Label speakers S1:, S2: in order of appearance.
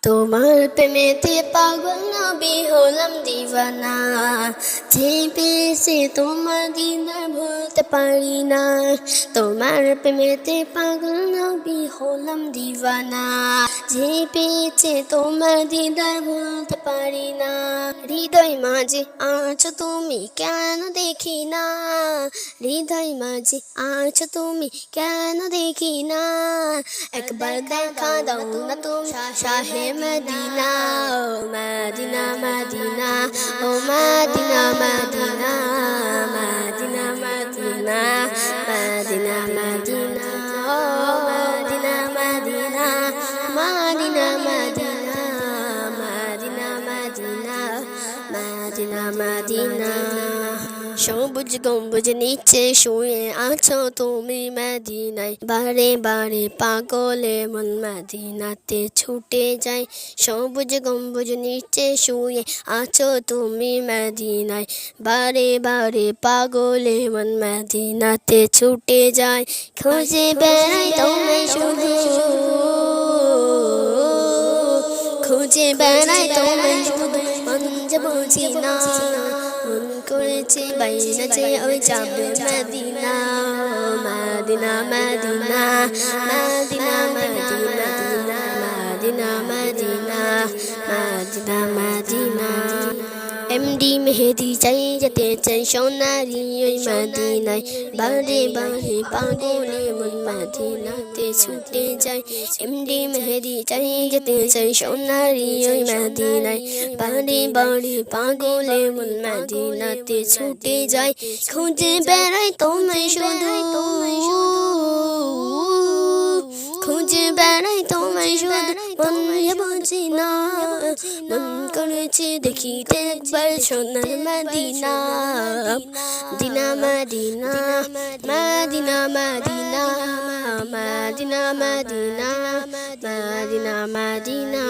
S1: তোমার প্রেমেতে পাগল নবী হলাম দিওয়ানা, যে পেয়েছে তোমার দিদার ভুলতে পারি না। তোমার প্রেমেতে পাগল নবী হলাম দিওয়ানা, যে পেয়েছে তোমার দিদার ভুলতে পারি না। হৃদয় মাঝে আছো তুমি কেন দেখি না, হৃদয় মাঝে আছো তুমি কেন দেখি না। একবার দেখা দাও না তুমি শাহে মদিনা, ও মদিনা মদিনা, ও Medina Medina, Medina Medina, Medina Medina, ও Medina Medina, Medina Medina, Medina Medina, Medina Medina. সবুজ গম্বুজ নিচে শুয়ে আছো তুমি মদিনায়, বারে বারে পাগলে মন মদিনাতে ছুটে যায়। সবুজ গম্বুজ নিচে শুয়ে আছো তুমি মদিনায়, বারে বারে পাগলে মন মদিনাতে ছুটে যায়। খুঁজে বেড়াই তোমায় শুধু, খুঁজে বেড়াই তোমায় শুধু, মন যে বুঝি না। মন করেছে বাইনা যে ওই যাবে Medina, Medina Medina, Medina Medina, Medina Medina, Medina Medina. MD Mehedi চাই যেতে চাই সোনারি ওই মদিনায়, বারে বারে পাগলে মন মদিনাতে ছুটে যায়। এমডি মেহেদি চাই যেতে চাই সোনারি ওই মদিনায়, বারে বারে পাগলে মন মদিনাতে ছুটে যায়। খুঁজে বেড়াই তোমায় শুধু, খুঁজে বেড়াই তোমায় শুধু, মন বুঝি না। মন করেছে দেখিতে একবার সোনার মদিনা, দিনা Medina, Medina Medina, Medina Medina, Medina Medina.